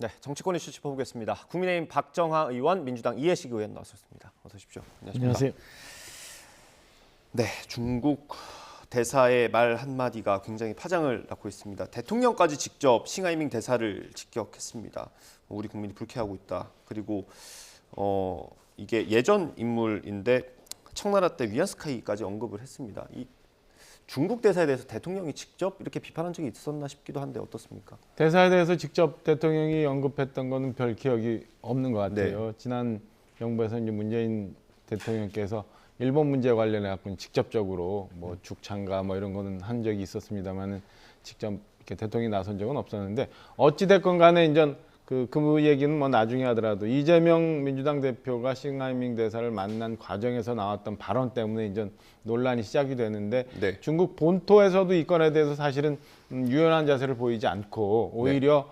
네, 정치권 이슈 짚어보겠습니다. 국민의힘 박정하 의원, 민주당 이해식 의원 나왔습니다. 어서 오십시오. 안녕하세요. 네, 중국 대사의 말 한마디가 굉장히 파장을 낳고 있습니다. 대통령까지 직접 싱하이밍 대사를 직격했습니다. 우리 국민이 불쾌하고 있다. 그리고 이게 예전 인물인데 청나라 때 위안스카이까지 언급을 했습니다. 이 중국 대사에 대해서 대통령이 직접 이렇게 비판한 적이 있었나 싶기도 한데 어떻습니까? 대사에 대해서 직접 대통령이 언급했던 거는 별 기억이 없는 것 같아요. 네. 지난 정부에서 이제 문재인 대통령께서 일본 문제 관련해 갖고 직접적으로 뭐 죽창가 뭐 이런 거는 한 적이 있었습니다만은 직접 이렇게 대통령이 나선 적은 없었는데 어찌 됐건 간에 이제 그 얘기는 뭐 나중에 하더라도 이재명 민주당 대표가 싱하이밍 대사를 만난 과정에서 나왔던 발언 때문에 이제 논란이 시작이 되는데 네. 중국 본토에서도 이 건에 대해서 사실은 유연한 자세를 보이지 않고 오히려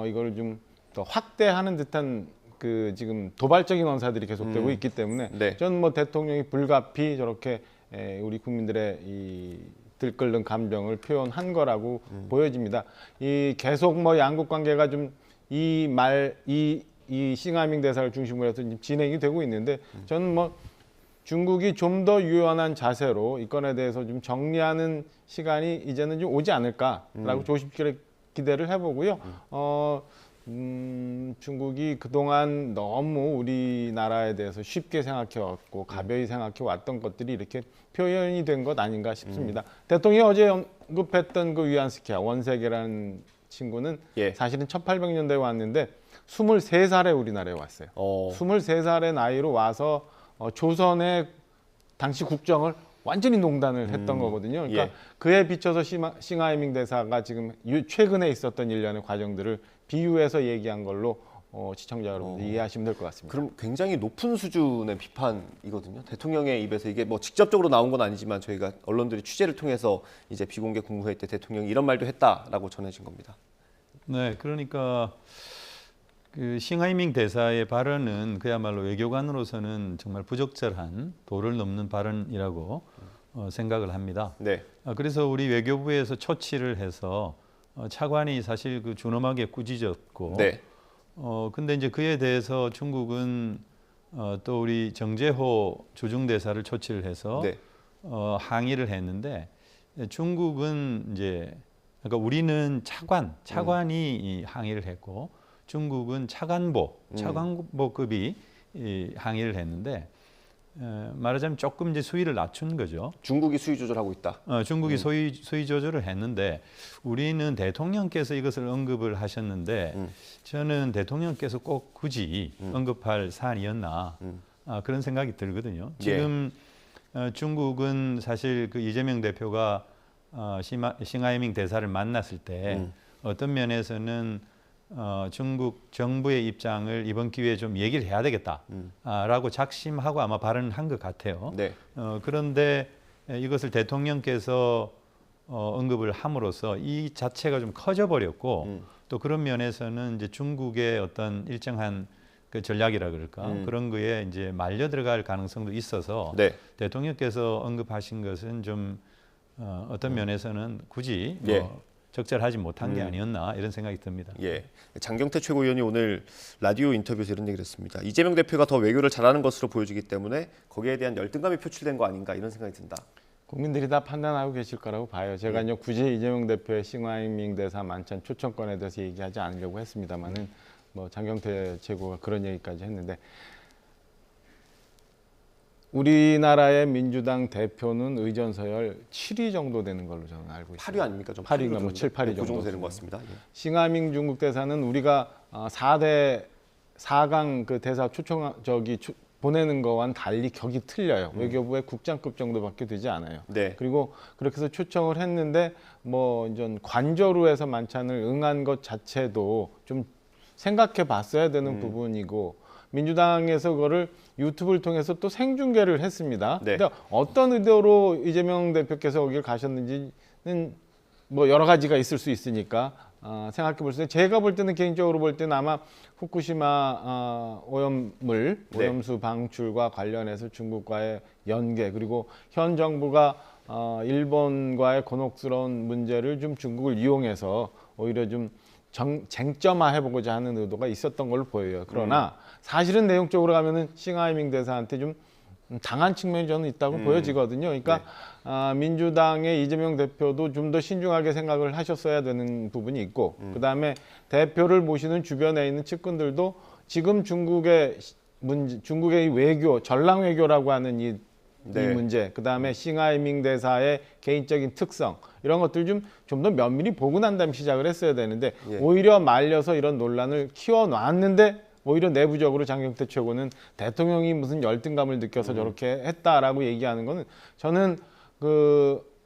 이걸 좀 더 확대하는 듯한 지금 도발적인 언사들이 계속되고 있기 때문에 저는 뭐 대통령이 불가피 저렇게 우리 국민들의 이 들끓는 감정을 표현한 거라고 보여집니다. 이 계속 뭐 양국 관계가 좀 이 싱하이밍 대사를 중심으로 해서 진행이 되고 있는데 저는 뭐 중국이 좀 더 유연한 자세로 이 건에 대해서 좀 정리하는 시간이 이제는 좀 오지 않을까라고 조심스럽게 기대를 해보고요. 중국이 그동안 너무 우리나라에 대해서 쉽게 생각해왔고 가벼이 생각해왔던 것들이 이렇게 표현이 된 것 아닌가 싶습니다. 대통령이 어제 언급했던 그 위안스키아 원세계라는 친구는 사실은 1800년대에 왔는데 23살에 우리나라에 왔어요. 23살의 나이로 와서 조선의 당시 국정을 완전히 농단을 했던 거거든요. 그러니까 그에 비춰서 싱하이밍 대사가 지금 최근에 있었던 일련의 과정들을 비유해서 얘기한 걸로 시청자 여러분들 이해하시면 될 것 같습니다. 그럼 굉장히 높은 수준의 비판이거든요. 대통령의 입에서 이게 뭐 직접적으로 나온 건 아니지만 저희가 언론들이 취재를 통해서 이제 비공개 국무회의 때 대통령이 이런 말도 했다라고 전해진 겁니다. 네, 그러니까 그 싱하이밍 대사의 발언은 그야말로 외교관으로서는 정말 부적절한 도를 넘는 발언이라고 생각을 합니다. 네. 그래서 우리 외교부에서 초치를 해서 차관이 사실 그 준엄하게 꾸짖었고, 근데 이제 그에 대해서 중국은 또 우리 정재호 주중대사를 초치를 해서 항의를 했는데 중국은 이제 그러니까 우리는 차관이 항의를 했고 중국은 차관보급이 항의를 했는데 말하자면 조금 이제 수위를 낮춘 거죠. 중국이 수위 조절하고 있다. 중국이 수위 조절을 했는데 우리는 대통령께서 이것을 언급을 하셨는데 저는 대통령께서 꼭 굳이 언급할 사안이었나 그런 생각이 들거든요. 지금 중국은 사실 그 이재명 대표가 싱하이밍 대사를 만났을 때 어떤 면에서는 중국 정부의 입장을 이번 기회에 좀 얘기를 해야 되겠다라고 작심하고 아마 발언을 한 것 같아요. 그런데 이것을 대통령께서 언급을 함으로써 이 자체가 좀 커져 버렸고 또 그런 면에서는 이제 중국의 어떤 일정한 그 전략이라 그럴까 그런 거에 이제 말려 들어갈 가능성도 있어서 대통령께서 언급하신 것은 좀 어떤 면에서는 굳이 적절하지 못한 게 아니었나 이런 생각이 듭니다. 장경태 최고위원이 오늘 라디오 인터뷰에서 이런 얘기를 했습니다. 이재명 대표가 더 외교를 잘하는 것으로 보여지기 때문에 거기에 대한 열등감이 표출된 거 아닌가 이런 생각이 든다. 국민들이 다 판단하고 계실 거라고 봐요. 제가 이제 굳이 이재명 대표의 싱하이밍 대사 만찬 초청권에 대해서 얘기하지 않으려고 했습니다만은 뭐 장경태 최고가 그런 얘기까지 했는데 우리나라의 민주당 대표는 의전 서열 7위 정도 되는 걸로 저는 알고 있습니다. 8위 아닙니까? 좀 8위가 뭐 7, 8위 정도 되는 것 같습니다. 싱하이밍 중국 대사는 우리가 4강 그 대사 초청 보내는 거와는 달리 격이 틀려요. 외교부의 국장급 정도밖에 되지 않아요. 그리고 그렇게 해서 초청을 했는데 뭐 이제 관저로 해서 만찬을 응한 것 자체도 좀 생각해 봤어야 되는 부분이고 민주당에서 그거를 유튜브를 통해서 또 생중계를 했습니다. 근데 어떤 의도로 이재명 대표께서 거기를 가셨는지는 뭐 여러 가지가 있을 수 있으니까 생각해 볼 수 있는데 제가 볼 때는 개인적으로 볼 때는 아마 후쿠시마 오염수 방출과 관련해서 중국과의 연계 그리고 현 정부가 일본과의 곤혹스러운 문제를 좀 중국을 이용해서 오히려 좀 쟁점화해보고자 하는 의도가 있었던 걸로 보여요. 그러나 사실은 내용적으로 가면은 싱하이밍 대사한테 좀 당한 측면이 저는 있다고 보여지거든요. 그러니까 민주당의 이재명 대표도 좀 더 신중하게 생각을 하셨어야 되는 부분이 있고, 그다음에 대표를 모시는 주변에 있는 측근들도 지금 중국의 이 외교, 전랑 외교라고 하는 이 문제, 그다음에 싱하이밍 대사의 개인적인 특성, 이런 것들 좀 더 면밀히 보고 난 다음에 시작을 했어야 되는데 오히려 말려서 이런 논란을 키워놨는데 오히려 내부적으로 장경태 최고는 대통령이 무슨 열등감을 느껴서 저렇게 했다라고 얘기하는 거는 저는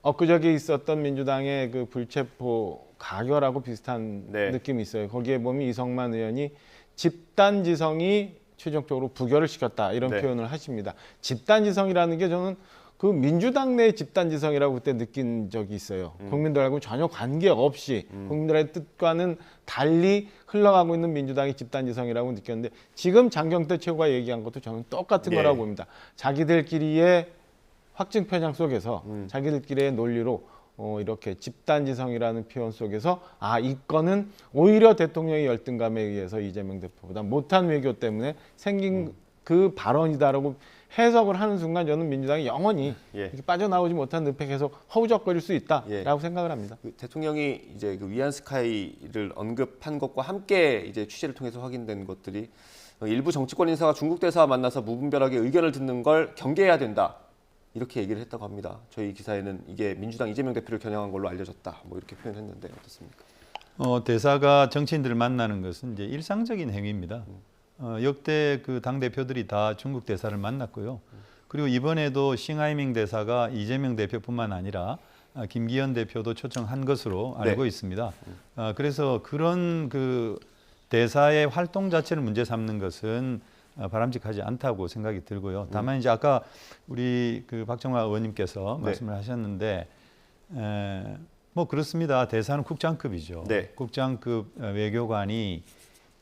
엊그저께 있었던 민주당의 그 불체포 가결하고 비슷한 느낌이 있어요. 거기에 보면 이성만 의원이 집단지성이 최종적으로 부결을 시켰다 이런 표현을 하십니다. 집단지성이라는 게 저는 그 민주당 내 집단지성이라고 그때 느낀 적이 있어요. 국민들하고 전혀 관계없이 국민들의 뜻과는 달리 흘러가고 있는 민주당의 집단지성이라고 느꼈는데 지금 장경태 최고가 얘기한 것도 저는 똑같은 거라고 봅니다. 자기들끼리의 확증 편향 속에서 자기들끼리의 논리로 이렇게 집단지성이라는 표현 속에서 이 건은 오히려 대통령의 열등감에 의해서 이재명 대표보다 못한 외교 때문에 생긴 그 발언이다라고 해석을 하는 순간 저는 민주당이 영원히 이렇게 빠져나오지 못한 늪에 계속 허우적거릴 수 있다라고 생각을 합니다. 대통령이 이제 그 위안스카이를 언급한 것과 함께 이제 취재를 통해서 확인된 것들이 일부 정치권 인사가 중국 대사와 만나서 무분별하게 의견을 듣는 걸 경계해야 된다. 이렇게 얘기를 했다고 합니다. 저희 기사에는 이게 민주당 이재명 대표를 겨냥한 걸로 알려졌다. 뭐 이렇게 표현했는데 어떻습니까? 대사가 정치인들을 만나는 것은 이제 일상적인 행위입니다. 역대 그 당 대표들이 다 중국 대사를 만났고요. 그리고 이번에도 싱하이밍 대사가 이재명 대표뿐만 아니라 김기현 대표도 초청한 것으로 알고 있습니다. 그래서 그런 그 대사의 활동 자체를 문제 삼는 것은 바람직하지 않다고 생각이 들고요. 다만 이제 아까 우리 그 박정화 의원님께서 말씀을 하셨는데 뭐 그렇습니다. 대사는 국장급이죠. 국장급 외교관이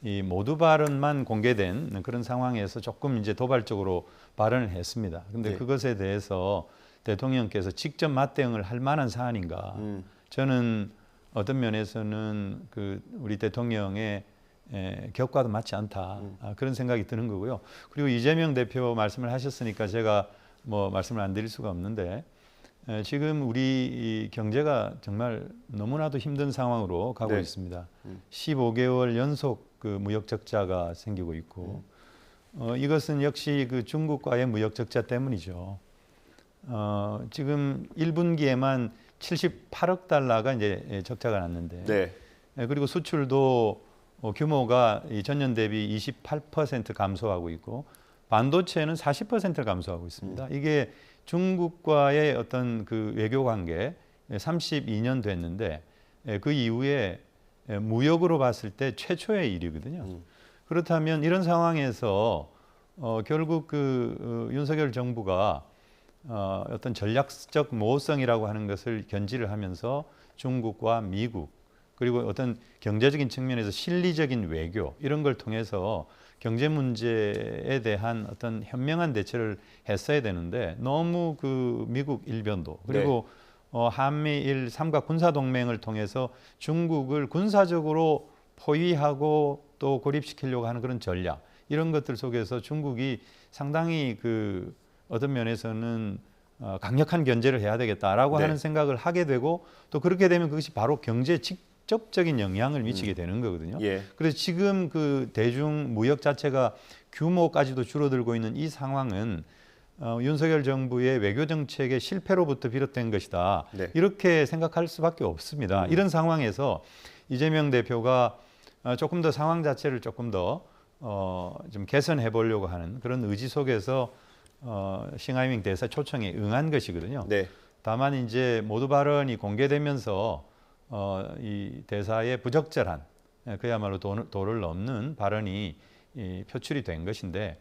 이 모두 발언만 공개된 그런 상황에서 조금 이제 도발적으로 발언을 했습니다. 근데 그것에 대해서 대통령께서 직접 맞대응을 할 만한 사안인가? 저는 어떤 면에서는 그 우리 대통령의 격과도 맞지 않다. 그런 생각이 드는 거고요. 그리고 이재명 대표 말씀을 하셨으니까 제가 뭐 말씀을 안 드릴 수가 없는데 지금 우리 이 경제가 정말 너무나도 힘든 상황으로 가고 있습니다. 15개월 연속 그 무역 적자가 생기고 있고 이것은 역시 그 중국과의 무역 적자 때문이죠. 지금 1분기에만 78억 달러가 이제 적자가 났는데 그리고 수출도 규모가 전년 대비 28% 감소하고 있고 반도체는 40%를 감소하고 있습니다. 이게 중국과의 어떤 그 외교 관계 32년 됐는데 그 이후에 무역으로 봤을 때 최초의 일이거든요. 그렇다면 이런 상황에서 결국 그 윤석열 정부가 어떤 전략적 모호성이라고 하는 것을 견지를 하면서 중국과 미국 그리고 어떤 경제적인 측면에서 실리적인 외교 이런 걸 통해서 경제 문제에 대한 어떤 현명한 대처를 했어야 되는데 너무 그 미국 일변도 그리고 한미일 삼각 군사 동맹을 통해서 중국을 군사적으로 포위하고 또 고립시키려고 하는 그런 전략 이런 것들 속에서 중국이 상당히 그 어떤 면에서는 강력한 견제를 해야 되겠다라고 하는 생각을 하게 되고 또 그렇게 되면 그것이 바로 경제에 직접적인 영향을 미치게 되는 거거든요. 그래서 지금 그 대중 무역 자체가 규모까지도 줄어들고 있는 이 상황은 윤석열 정부의 외교 정책의 실패로부터 비롯된 것이다. 이렇게 생각할 수밖에 없습니다. 이런 상황에서 이재명 대표가 조금 더 상황 자체를 조금 더 좀 개선해 보려고 하는 그런 의지 속에서 싱하이밍 대사 초청에 응한 것이거든요. 다만 이제 모두 발언이 공개되면서 이 대사의 부적절한 그야말로 도를 넘는 발언이 표출이 된 것인데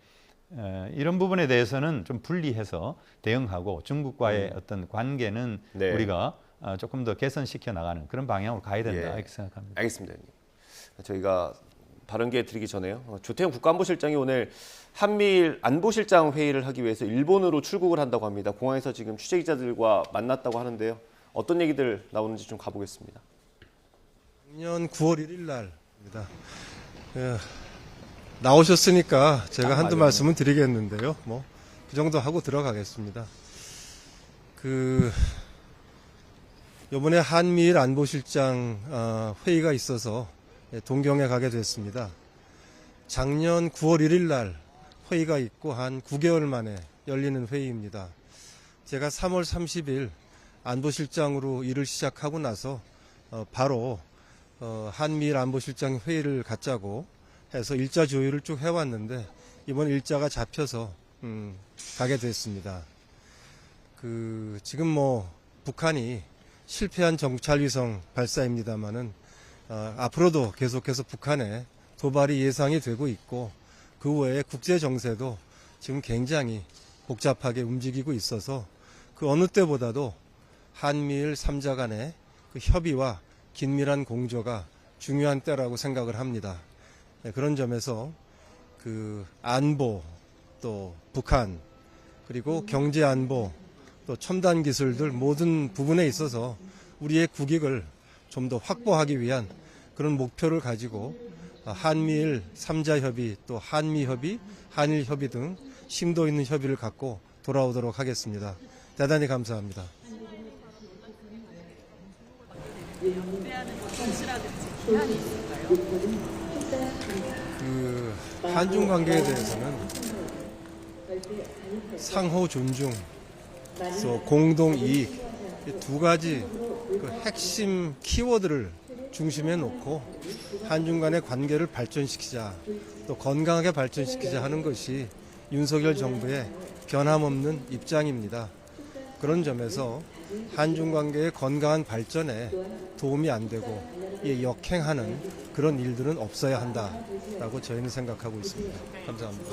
이런 부분에 대해서는 좀 분리해서 대응하고 중국과의 어떤 관계는 우리가 조금 더 개선시켜 나가는 그런 방향으로 가야 된다 이렇게 생각합니다. 알겠습니다. 저희가 발언기에 드리기 전에요. 조태용 국가안보실장이 오늘 한미일 안보실장 회의를 하기 위해서 일본으로 출국을 한다고 합니다. 공항에서 지금 취재기자들과 만났다고 하는데요. 어떤 얘기들 나오는지 좀 가보겠습니다. 작년 9월 1일 날 예, 나오셨으니까 제가 한두 말씀은 드리겠는데요. 뭐 그 정도 하고 들어가겠습니다. 이번에 한미일 안보실장 회의가 있어서 동경에 가게 됐습니다. 작년 9월 1일 날 회의가 있고 한 9개월 만에 열리는 회의입니다. 제가 3월 30일 안보실장으로 일을 시작하고 나서 바로 한미일 안보실장 회의를 갖자고 해서 일자 조율을 쭉 해왔는데 이번 일자가 잡혀서 가게 됐습니다. 지금 뭐 북한이 실패한 정찰위성 발사입니다만은 앞으로도 계속해서 북한에 도발이 예상이 되고 있고 그 외에 국제 정세도 지금 굉장히 복잡하게 움직이고 있어서 그 어느 때보다도 한미일 3자 간의 그 협의와 긴밀한 공조가 중요한 때라고 생각을 합니다. 그런 점에서 안보, 또 북한, 그리고 경제 안보, 또 첨단 기술들 모든 부분에 있어서 우리의 국익을 좀 더 확보하기 위한 그런 목표를 가지고 한미일 3자 협의, 또 한미 협의, 한일 협의 등 심도 있는 협의를 갖고 돌아오도록 하겠습니다. 대단히 감사합니다. 한중 관계에 대해서는 상호 존중, 또 공동 이익, 이 두 가지 핵심 키워드를 중심에 놓고 한중 간의 관계를 발전시키자, 또 건강하게 발전시키자 하는 것이 윤석열 정부의 변함없는 입장입니다. 그런 점에서 한중 관계의 건강한 발전에 도움이 안 되고 역행하는 그런 일들은 없어야 한다라고 저희는 생각하고 있습니다. 감사합니다.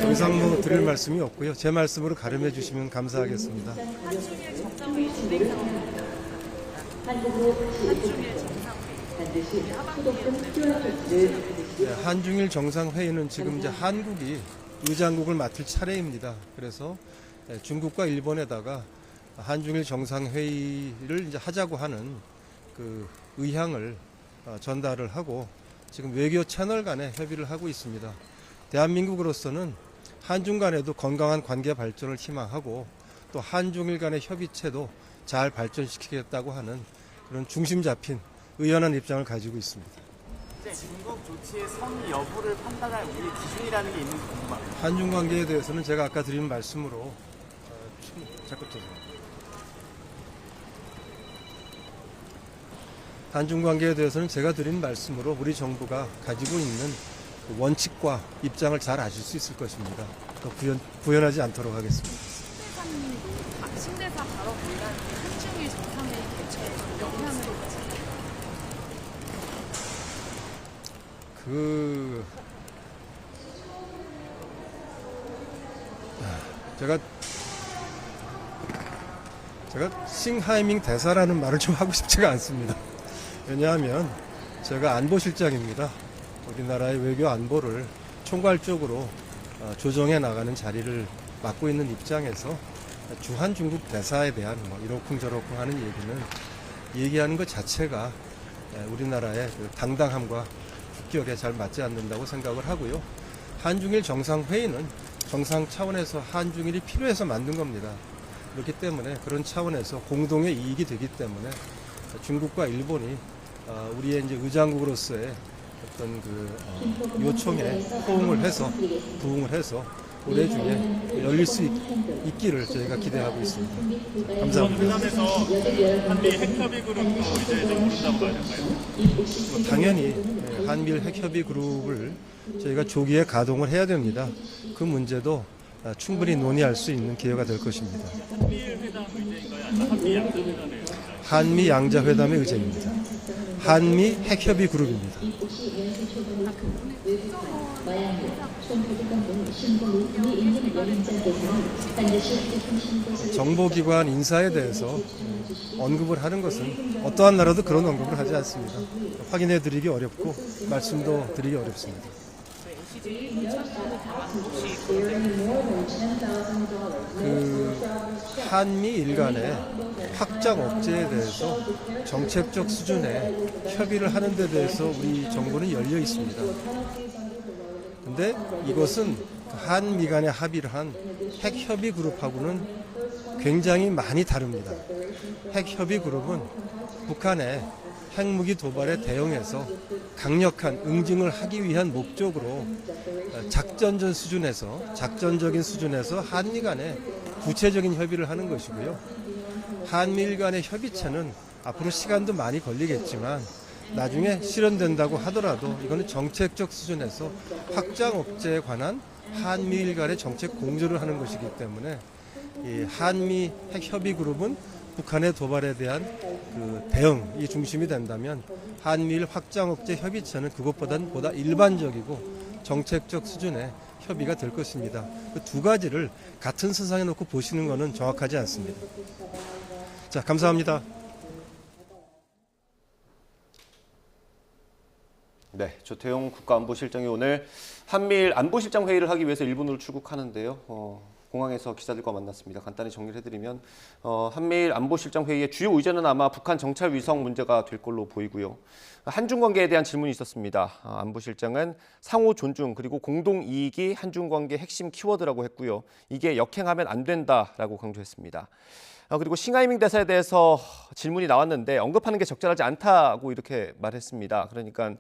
더 이상 뭐 드릴 말씀이 없고요. 제 말씀으로 가름해 주시면 감사하겠습니다. 한중일 정상회의는 지금 이제 한국이 의장국을 맡을 차례입니다. 그래서 중국과 일본에다가 한중일 정상회의를 이제 하자고 하는 그 의향을 전달을 하고 지금 외교 채널 간에 협의를 하고 있습니다. 대한민국으로서는 한중 간에도 건강한 관계 발전을 희망하고 또 한중일 간의 협의체도 잘 발전시키겠다고 하는 그런 중심 잡힌 의연한 입장을 가지고 있습니다. 중국 조치의 성의 여부를 판단할 우리의 기준이라는 게 있는지 궁금합니다. 한중 관계에 대해서는 제가 아까 드린 말씀으로 한중 관계에 대해서는 제가 드린 말씀으로 우리 정부가 가지고 있는 그 원칙과 입장을 잘 아실 수 있을 것입니다. 더 구현하지 않도록 하겠습니다. 신대사 바로 관련 한중일 정상회의 개최에 영향을 미치나요? 제가 싱하이밍 대사라는 말을 좀 하고 싶지가 않습니다. 왜냐하면 제가 안보실장입니다. 우리나라의 외교 안보를 총괄적으로 조정해 나가는 자리를 맡고 있는 입장에서 주한 중국 대사에 대한 이러쿵저러쿵 하는 얘기하는 것 자체가 우리나라의 당당함과 국격에 잘 맞지 않는다고 생각을 하고요. 한중일 정상회의는 정상 차원에서 한중일이 필요해서 만든 겁니다. 그렇기 때문에 그런 차원에서 공동의 이익이 되기 때문에 중국과 일본이 우리의 이제 의장국으로서의 어떤 요청에 부응을 해서 올해 중에 열릴 수 있기를 저희가 기대하고 있습니다. 감사합니다. 회담에서 한미 핵협의 그룹도 이제 좀 오른다고 봐야 될까요? 당연히 한미일 핵협의 그룹을 저희가 조기에 가동을 해야 됩니다. 그 문제도 충분히 논의할 수 있는 기회가 될 것입니다. 한미일 회담 의제인가요? 아니면 한미 양자회담의 의제인가요? 한미 양자회담의 의제입니다. 한미 핵협의 그룹입니다. 정보기관 인사에 대해서 언급을 하는 것은 어떠한 나라도 그런 언급을 하지 않습니다. 확인해 드리기 어렵고 말씀도 드리기 어렵습니다. 시즌 2,000번을 당한 혹시 그런 그 한미일 간의 확장 억제에 대해서 정책적 수준의 협의를 하는 데 대해서 우리 정부는 열려 있습니다. 근데 이것은 한미 간의 합의를 한 핵협의 그룹하고는 굉장히 많이 다릅니다. 핵협의 그룹은 북한의 핵무기 도발에 대응해서 강력한 응징을 하기 위한 목적으로 작전적인 수준에서 한미 간의 구체적인 협의를 하는 것이고요. 한미일 간의 협의체는 앞으로 시간도 많이 걸리겠지만 나중에 실현된다고 하더라도 이거는 정책적 수준에서 확장 억제에 관한 한미일 간의 정책 공조를 하는 것이기 때문에 이 한미 핵협의 그룹은 북한의 도발에 대한 그 대응이 중심이 된다면 한미일 확장 억제 협의체는 그것보다는 보다 일반적이고 정책적 수준의 협의가 될 것입니다. 그 두 가지를 같은 선상에 놓고 보시는 것은 정확하지 않습니다. 자, 감사합니다. 네, 조태용 국가안보실장이 오늘 한미일 안보실장 회의를 하기 위해서 일본으로 출국하는데요. 공항에서 기자들과 만났습니다. 간단히 정리를 해드리면 한미일 안보실장 회의의 주요 의제는 아마 북한 정찰 위성 문제가 될 걸로 보이고요. 한중 관계에 대한 질문이 있었습니다. 안보실장은 상호 존중 그리고 공동 이익이 한중 관계 핵심 키워드라고 했고요. 이게 역행하면 안 된다라고 강조했습니다. 그리고 싱하이밍 대사에 대해서 질문이 나왔는데 언급하는 게 적절하지 않다고 이렇게 말했습니다. 그러니까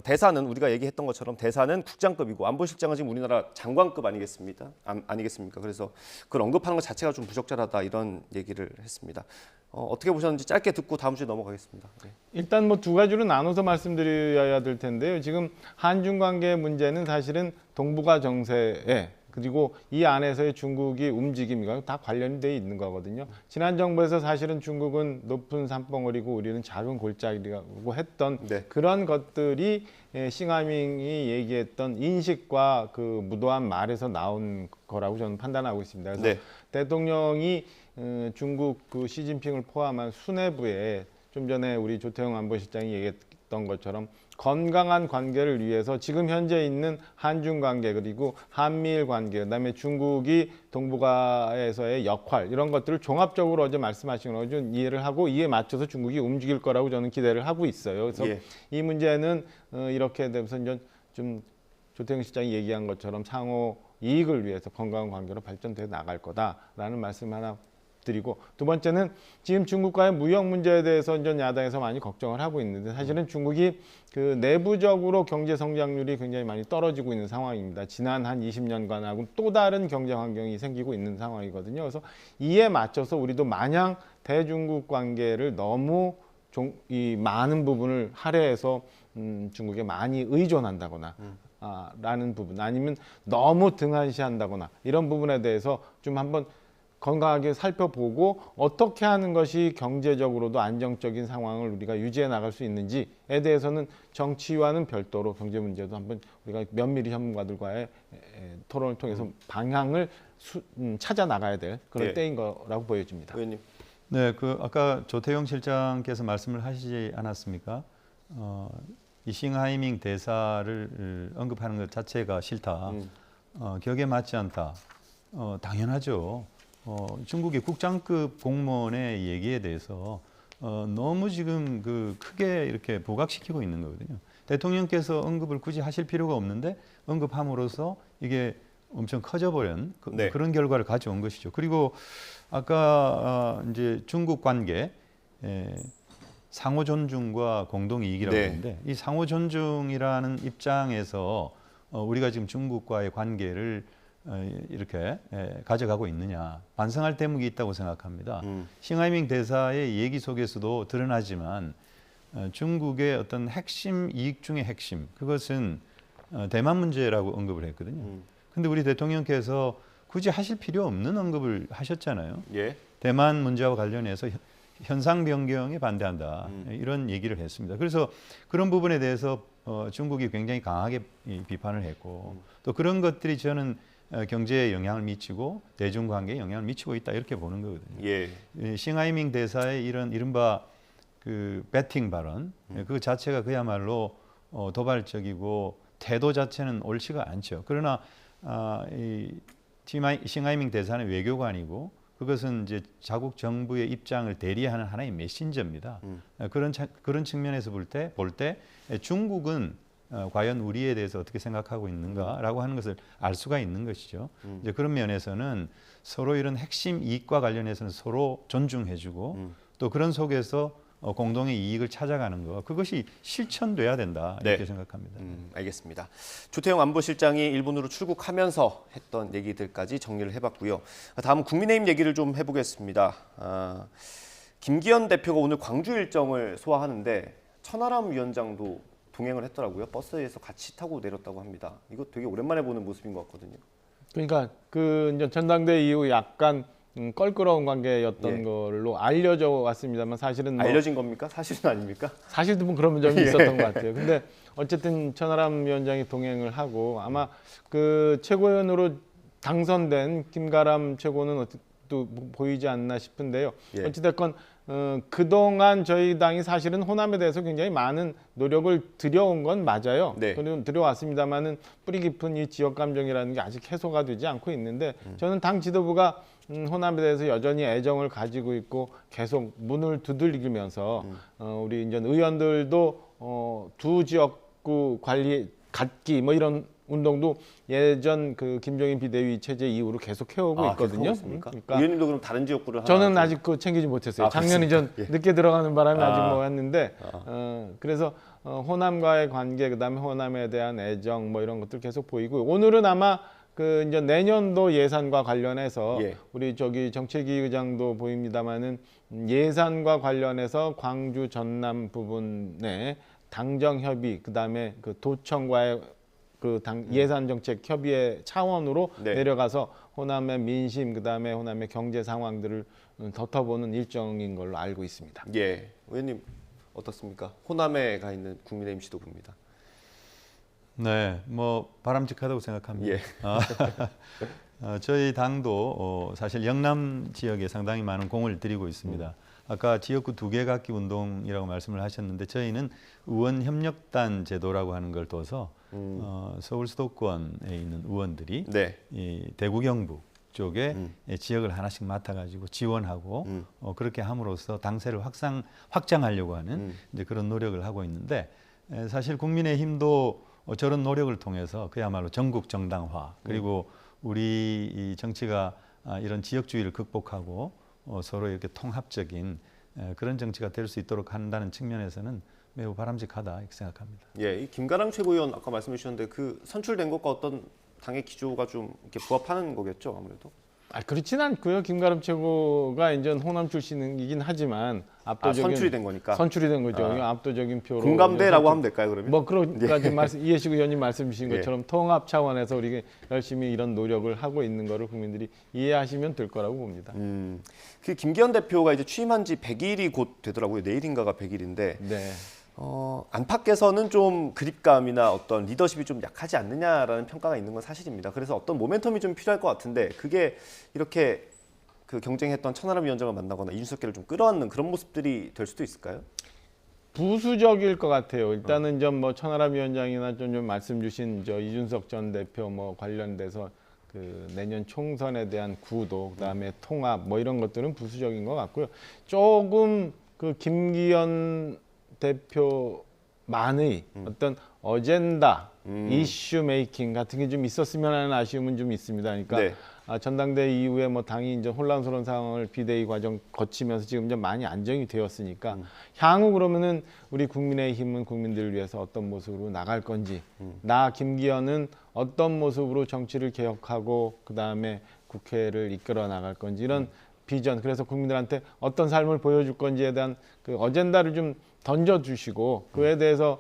대사는 우리가 얘기했던 것처럼 대사는 국장급이고 안보실장은 지금 우리나라 장관급 아니겠습니까? 아니겠습니까? 그래서 그걸 언급하는 것 자체가 좀 부적절하다 이런 얘기를 했습니다. 어떻게 보셨는지 짧게 듣고 다음 주에 넘어가겠습니다. 네. 일단 뭐 두 가지로 나눠서 말씀드려야 될 텐데요. 지금 한중 관계 문제는 사실은 동북아 정세에 그리고 이 안에서의 중국이 움직임과 다 관련이 돼 있는 거거든요. 지난 정부에서 사실은 중국은 높은 산봉우리고 우리는 작은 골짜기라고 했던 네. 그런 것들이 싱하밍이 얘기했던 인식과 그 무도한 말에서 나온 거라고 저는 판단하고 있습니다. 그래서 네. 대통령이 중국 그 시진핑을 포함한 수뇌부에 좀 전에 우리 조태용 안보실장이 얘기했던 것처럼 건강한 관계를 위해서 지금 현재 있는 한중 관계 그리고 한미일 관계 그다음에 중국이 동북아에서의 역할 이런 것들을 종합적으로 어제 말씀하신 걸 좀 이해를 하고 이에 맞춰서 중국이 움직일 거라고 저는 기대를 하고 있어요. 그래서 예. 이 문제는 이렇게 되면서 좀 조태용 실장이 얘기한 것처럼 상호 이익을 위해서 건강한 관계로 발전돼 나갈 거다라는 말씀 하나 드리고 두 번째는 지금 중국과의 무역 문제에 대해서 이제 야당에서 많이 걱정을 하고 있는데 사실은 중국이 그 내부적으로 경제 성장률이 굉장히 많이 떨어지고 있는 상황입니다. 지난 한 20년간하고 또 다른 경제 환경이 생기고 있는 상황이거든요. 그래서 이에 맞춰서 우리도 마냥 대중국 관계를 너무 이 많은 부분을 할애해서 중국에 많이 의존한다거나 라는 부분 아니면 너무 등한시한다거나 이런 부분에 대해서 좀 한번 건강하게 살펴보고 어떻게 하는 것이 경제적으로도 안정적인 상황을 우리가 유지해 나갈 수 있는지에 대해서는 정치와는 별도로 경제 문제도 한번 우리가 면밀히 전문가들과의 토론을 통해서 방향을 찾아 나가야 될 그런 네. 때인 거라고 보여집니다. 의원님. 네, 그 아까 조태용 실장께서 말씀을 하시지 않았습니까? 이 싱하이밍 대사를 언급하는 것 자체가 싫다. 격에 맞지 않다. 당연하죠. 중국의 국장급 공무원의 얘기에 대해서 너무 지금 그 크게 이렇게 부각시키고 있는 거거든요. 대통령께서 언급을 굳이 하실 필요가 없는데 언급함으로써 이게 엄청 커져버린 네. 그런 결과를 가져온 것이죠. 그리고 아까 이제 중국 관계 상호 존중과 공동 이익이라고 네. 하는데 이 상호 존중이라는 입장에서 우리가 지금 중국과의 관계를 이렇게 가져가고 있느냐 반성할 대목이 있다고 생각합니다. 싱하이밍 대사의 얘기 속에서도 드러나지만 중국의 어떤 핵심 이익 중의 핵심 그것은 대만 문제라고 언급을 했거든요. 근데 우리 대통령께서 굳이 하실 필요 없는 언급을 하셨잖아요. 예. 대만 문제와 관련해서 현상 변경에 반대한다 이런 얘기를 했습니다. 그래서 그런 부분에 대해서 중국이 굉장히 강하게 비판을 했고 또 그런 것들이 저는 경제에 영향을 미치고 대중관계에 영향을 미치고 있다 이렇게 보는 거거든요. 예. 싱하이밍 대사의 이런 이른바 그 배팅 발언 그 자체가 그야말로 도발적이고 태도 자체는 옳지가 않죠. 그러나 이 싱하이밍 대사는 외교관이고 그것은 이제 자국 정부의 입장을 대리하는 하나의 메신저입니다. 그런 측면에서 볼 때 중국은 과연 우리에 대해서 어떻게 생각하고 있는가라고 하는 것을 알 수가 있는 것이죠. 이제 그런 면에서는 서로 이런 핵심 이익과 관련해서는 서로 존중해주고 또 그런 속에서 공동의 이익을 찾아가는 거 그것이 실천돼야 된다 이렇게 네. 생각합니다. 알겠습니다. 조태용 안보실장이 일본으로 출국하면서 했던 얘기들까지 정리를 해봤고요. 다음 국민의힘 얘기를 좀 해보겠습니다. 김기현 대표가 오늘 광주 일정을 소화하는데 천하람 위원장도 동행을 했더라고요. 버스에서 같이 타고 내렸다고 합니다. 이거 되게 오랜만에 보는 모습인 것 같거든요. 그러니까 그 이제 전당대 이후 약간 껄끄러운 관계였던 예. 걸로 알려져 왔습니다만 사실은 뭐 알려진 겁니까? 사실은 아닙니까? 사실도 뭐 그런 점이 있었던 것 같아요. 근데 어쨌든 천하람 위원장이 동행을 하고 아마 그 최고위원으로 당선된 김가람 최고는 또 보이지 않나 싶은데요. 예. 어찌됐건 그동안 저희 당이 사실은 호남에 대해서 굉장히 많은 노력을 들여온 건 맞아요. 네. 들여왔습니다만은 뿌리 깊은 이 지역 감정이라는 게 아직 해소가 되지 않고 있는데 저는 당 지도부가 호남에 대해서 여전히 애정을 가지고 있고 계속 문을 두들기면서 우리 이제 의원들도 두 지역구 관리 갖기 뭐 이런 운동도 예전 그 김종인 비대위 체제 이후로 계속 해오고 있거든요. 그러니까 의원님도 그럼 다른 지역구를 하나 저는 아직 그 챙기지 못했어요. 작년에 전 늦게 들어가는 바람에 아직 뭐 했는데 그래서 호남과의 관계 그다음에 호남에 대한 애정 뭐 이런 것들 계속 보이고 오늘은 아마 그 이제 내년도 예산과 관련해서 예. 우리 저기 정책위 의장도 보입니다만은 예산과 관련해서 광주 전남 부분에 당정 협의 그다음에 그 도청과의 그 예산 정책 협의의 차원으로 네. 내려가서 호남의 민심 그다음에 호남의 경제 상황들을 덮어보는 일정인 걸로 알고 있습니다. 예, 의원님 어떻습니까? 호남에 가 있는 국민의힘 지도부입니다. 네, 뭐 바람직하다고 생각합니다. 예. 저희 당도 사실 영남 지역에 상당히 많은 공을 들이고 있습니다. 아까 지역구 2개 갖기 운동이라고 말씀을 하셨는데 저희는 의원 협력단 제도라고 하는 걸 둬서 서울 수도권에 있는 의원들이 네. 이 대구 경북 쪽에 지역을 하나씩 맡아가지고 지원하고 그렇게 함으로써 당세를 확장하려고 하는 이제 그런 노력을 하고 있는데 사실 국민의힘도 저런 노력을 통해서 그야말로 전국 정당화 그리고 우리 이 정치가 이런 지역주의를 극복하고 서로 이렇게 통합적인 그런 정치가 될 수 있도록 한다는 측면에서는 매우 바람직하다 이렇게 생각합니다. 예, 이 김가람 최고위원 아까 말씀해 주셨는데 그 선출된 것과 어떤 당의 기조가 좀 이렇게 부합하는 거겠죠, 아무래도. 그렇진 않고요. 김가람 최고가 이제 호남 출신이긴 하지만 압도적인 선출이 된 거니까. 선출이 된 거죠. 압도적인 표로 공감대라고 하면 될까요, 그러면? 뭐 그러니까 지금 이해식 의원님 말씀 주신 예. 것처럼 통합 차원에서 우리가 열심히 이런 노력을 하고 있는 거를 국민들이 이해하시면 될 거라고 봅니다. 그 김기현 대표가 이제 취임한 지 100일이 곧 되더라고요. 내일인가가 100일인데. 네. 안팎에서는 좀 그립감이나 어떤 리더십이 좀 약하지 않느냐라는 평가가 있는 건 사실입니다. 그래서 어떤 모멘텀이 좀 필요할 것 같은데 그게 이렇게 그 경쟁했던 천하람 위원장을 만나거나 이준석계를 좀 끌어안는 그런 모습들이 될 수도 있을까요? 부수적일 것 같아요. 일단은 좀 뭐 천하람 위원장이나 좀 말씀 주신 저 이준석 전 대표 뭐 관련돼서 그 내년 총선에 대한 구도 그다음에 통합 뭐 이런 것들은 부수적인 것 같고요. 조금 그 김기현 대표만의 어떤 어젠다, 이슈 메이킹 같은 게 좀 있었으면 하는 아쉬움은 좀 있습니다. 그러니까 네. 전당대 이후에 뭐 당이 이제 혼란스러운 상황을 비대위 과정 거치면서 지금 좀 많이 안정이 되었으니까 향후 그러면은 우리 국민의힘은 국민들을 위해서 어떤 모습으로 나갈 건지, 나 김기현은 어떤 모습으로 정치를 개혁하고 그 다음에 국회를 이끌어 나갈 건지 이런 비전. 그래서 국민들한테 어떤 삶을 보여줄 건지에 대한 그 어젠다를 좀 던져주시고 그에 대해서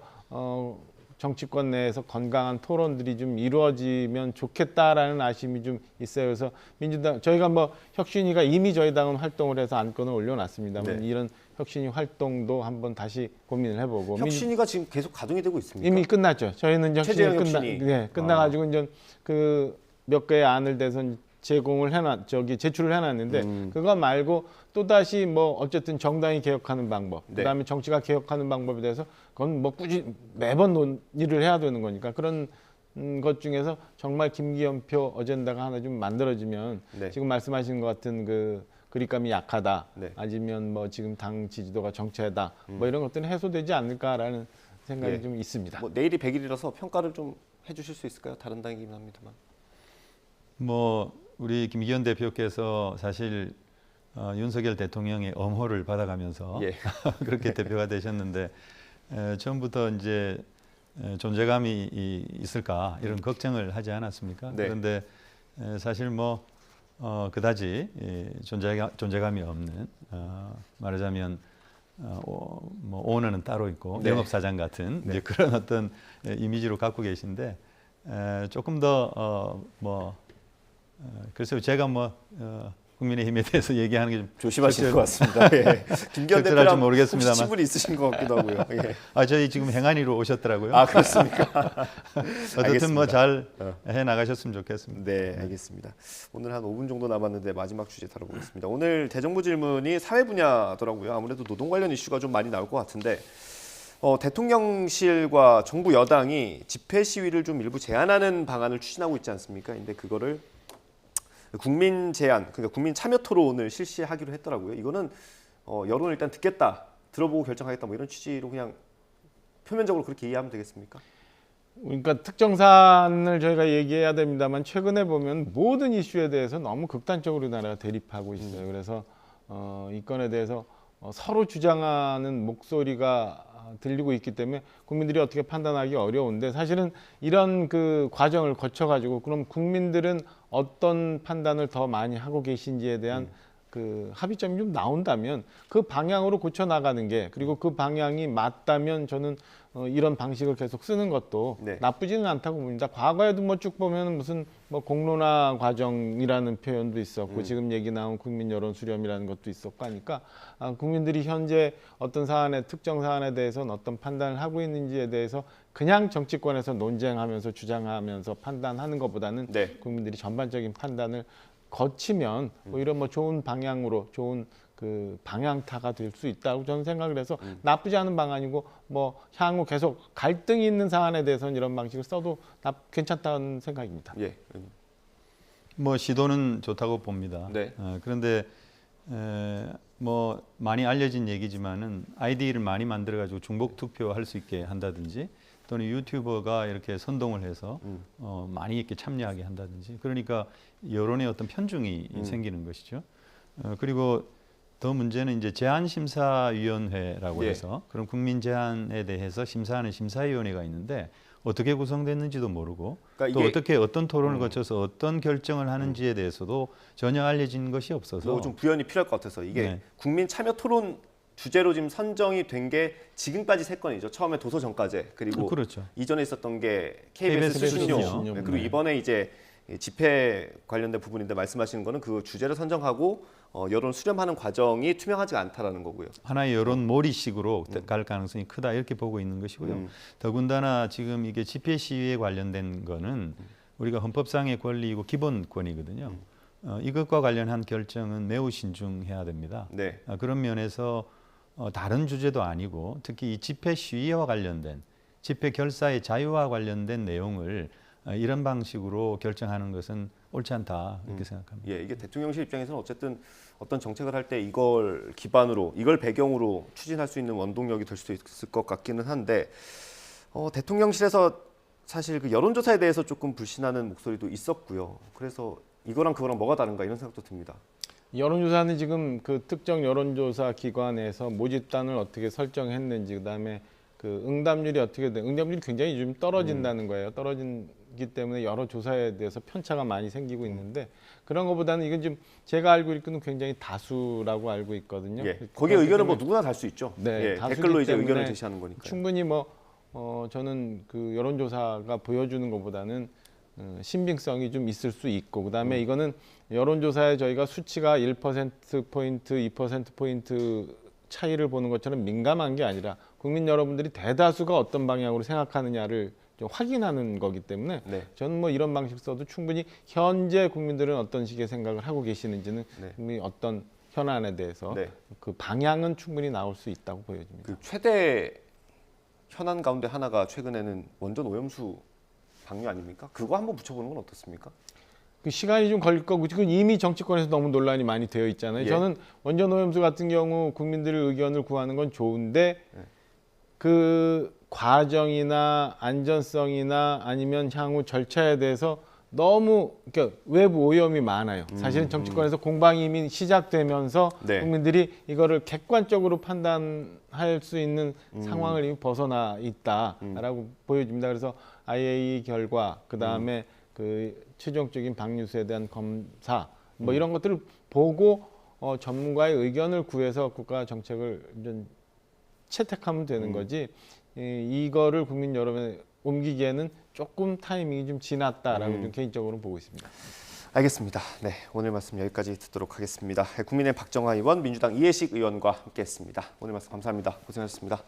정치권 내에서 건강한 토론들이 좀 이루어지면 좋겠다라는 아쉬움이 좀 있어요. 그래서 민주당 저희가 뭐 혁신위가 이미 저희 당은 활동을 해서 안건을 올려놨습니다만 네. 이런 혁신위 활동도 한번 다시 고민을 해보고 혁신위가 지금 계속 가동이 되고 있습니까? 이미 끝났죠. 저희는 최재형 혁신이 혁신위. 끝나가지고 이제 그 몇 개의 안을 대선 제출을 해놨는데 그거 말고 또 다시 뭐 어쨌든 정당이 개혁하는 방법, 네. 그다음에 정치가 개혁하는 방법에 대해서 그건 뭐 꾸준히 매번 논의를 해야 되는 거니까 그런 것 중에서 정말 김기현표 어젠다가 하나 좀 만들어지면 네. 지금 말씀하신 것 같은 그 그립감이 약하다, 네. 아니면 뭐 지금 당 지지도가 정체다, 뭐 이런 것들은 해소되지 않을까라는 생각이 예. 좀 있습니다. 뭐 내일이 100일이라서 평가를 좀 해주실 수 있을까요? 다른 당이긴 합니다만. 뭐 우리 김기현 대표께서 사실 윤석열 대통령의 엄호를 받아가면서 예. 그렇게 대표가 되셨는데 처음부터 이제 존재감이 있을까 이런 걱정을 하지 않았습니까? 네. 그런데 사실 뭐 그다지 존재감이 없는 말하자면 뭐 오너는 따로 있고 네. 영업사장 같은 이제 그런 어떤 이미지로 갖고 계신데 조금 더 글쎄요 제가 국민의힘에 대해서 얘기하는 게 좀 조심하시는 것 같습니다. 예. 김기현 적절할지 대표랑 모르겠습니다만. 혹시 친분이 있으신 것 같기도 하고요. 예. 저희 지금 행안위로 오셨더라고요. 아 그렇습니까? 어쨌든 뭐 알겠습니다. 잘 해 나가셨으면 좋겠습니다. 네, 알겠습니다. 오늘 한 5분 정도 남았는데 마지막 주제 다뤄보겠습니다. 오늘 대정부 질문이 사회 분야더라고요. 아무래도 노동 관련 이슈가 좀 많이 나올 것 같은데 대통령실과 정부 여당이 집회 시위를 좀 일부 제한하는 방안을 추진하고 있지 않습니까? 근데 그거를 국민 제안, 그러니까 국민 참여 토론을 실시하기로 했더라고요. 이거는 여론을 일단 듣겠다, 들어보고 결정하겠다, 뭐 이런 취지로 그냥 표면적으로 그렇게 이해하면 되겠습니까? 그러니까 특정 사안을 저희가 얘기해야 됩니다만 최근에 보면 모든 이슈에 대해서 너무 극단적으로 우리나라가 대립하고 있어요. 그래서 이 건에 대해서 서로 주장하는 목소리가 들리고 있기 때문에 국민들이 어떻게 판단하기 어려운데 사실은 이런 그 과정을 거쳐가지고 그럼 국민들은 어떤 판단을 더 많이 하고 계신지에 대한 그 합의점이 좀 나온다면 그 방향으로 고쳐 나가는 게 그리고 그 방향이 맞다면 저는 이런 방식을 계속 쓰는 것도 네. 나쁘지는 않다고 봅니다. 과거에도 뭐 쭉 보면 무슨 뭐 공론화 과정이라는 표현도 있었고 지금 얘기 나온 국민 여론 수렴이라는 것도 있었고 하니까 국민들이 현재 어떤 사안에 특정 사안에 대해서는 어떤 판단을 하고 있는지에 대해서 그냥 정치권에서 논쟁하면서 주장하면서 판단하는 것보다는 네. 국민들이 전반적인 판단을 거치면 오히려 뭐 좋은 방향으로 좋은 그 방향타가 될 수 있다고 저는 생각을 해서 나쁘지 않은 방안이고 뭐 향후 계속 갈등이 있는 사안에 대해서는 이런 방식을 써도 괜찮다는 생각입니다. 예. 뭐 시도는 좋다고 봅니다. 네. 그런데 뭐 많이 알려진 얘기지만은 아이디를 많이 만들어 가지고 중복 투표할 수 있게 한다든지 또는 유튜버가 이렇게 선동을 해서 많이 이렇게 참여하게 한다든지 그러니까 여론의 어떤 편중이 생기는 것이죠. 그리고 더 문제는 이제 제안심사위원회라고 예. 해서 그런 국민 제안에 대해서 심사하는 심사위원회가 있는데 어떻게 구성됐는지도 모르고 그러니까 또 이게 어떻게 어떤 토론을 거쳐서 어떤 결정을 하는지에 대해서도 전혀 알려진 것이 없어서 좀 구현이 필요할 것 같아서 이게 네. 국민 참여 토론 주제로 지금 선정이 된 게 지금까지 3건이죠. 처음에 도서 정가제 그리고 그렇죠. 이전에 있었던 게 KBS KBS 수신료 수신료. 네, 그리고 이번에 이제 집회 관련된 부분인데 말씀하시는 거는 그 주제를 선정하고 여론 수렴하는 과정이 투명하지가 않다라는 거고요. 하나의 여론 몰이식으로 갈 가능성이 크다 이렇게 보고 있는 것이고요. 더군다나 지금 이게 집회 시위에 관련된 거는 우리가 헌법상의 권리이고 기본권이거든요. 이것과 관련한 결정은 매우 신중해야 됩니다. 네. 그런 면에서 다른 주제도 아니고 특히 이 집회 시위와 관련된 집회 결사의 자유와 관련된 내용을 이런 방식으로 결정하는 것은 옳지 않다 이렇게 생각합니다. 예, 이게 대통령실 입장에서는 어쨌든 어떤 정책을 할 때 이걸 기반으로 이걸 배경으로 추진할 수 있는 원동력이 될 수도 있을 것 같기는 한데 대통령실에서 사실 그 여론조사에 대해서 조금 불신하는 목소리도 있었고요. 그래서 이거랑 그거랑 뭐가 다른가 이런 생각도 듭니다. 여론조사는 지금 그 특정 여론조사 기관에서 모집단을 어떻게 설정했는지 그다음에 그 응답률이 어떻게 돼 응답률이 굉장히 좀 떨어진다는 거예요. 떨어지기 때문에 여러 조사에 대해서 편차가 많이 생기고 있는데 그런 것보다는 이건 지금 제가 알고 있기는 굉장히 다수라고 알고 있거든요. 예, 거기에 의견은 뭐 누구나 달 수 있죠. 네, 예, 다수기 댓글로 이제 때문에 의견을 제시하는 거니까. 충분히 뭐 저는 그 여론조사가 보여주는 것보다는 신빙성이 좀 있을 수 있고 그다음에 이거는 여론조사에 저희가 수치가 1%포인트, 2%포인트 차이를 보는 것처럼 민감한 게 아니라 국민 여러분들이 대다수가 어떤 방향으로 생각하느냐를 좀 확인하는 거기 때문에 네. 저는 뭐 이런 방식 써도 충분히 현재 국민들은 어떤 식의 생각을 하고 계시는지는 네. 국민이 어떤 현안에 대해서 네. 그 방향은 충분히 나올 수 있다고 보여집니다. 그 최대 현안 가운데 하나가 최근에는 원전 오염수 방류 아닙니까? 그거 한번 붙여보는 건 어떻습니까? 그 시간이 좀 걸릴 거고 지금 이미 정치권에서 너무 논란이 많이 되어 있잖아요. 예. 저는 원전 오염수 같은 경우 국민들의 의견을 구하는 건 좋은데 그 과정이나 안전성이나 아니면 향후 절차에 대해서 너무 그러니까 외부 오염이 많아요. 사실은 정치권에서 공방이 이미 시작되면서 네. 국민들이 이거를 객관적으로 판단할 수 있는 상황을 이미 벗어나 있다라고 보여집니다. 그래서 IAEA 결과 그 다음에 그 최종적인 방류수에 대한 검사 뭐 이런 것들을 보고 전문가의 의견을 구해서 국가 정책을 좀 채택하면 되는 거지 이거를 국민 여론에 옮기기에는 조금 타이밍이 좀 지났다라고 좀 개인적으로 보고 있습니다. 알겠습니다. 네, 오늘 말씀 여기까지 듣도록 하겠습니다. 국민의 박정하 의원, 민주당 이해식 의원과 함께했습니다. 오늘 말씀 감사합니다. 고생하셨습니다.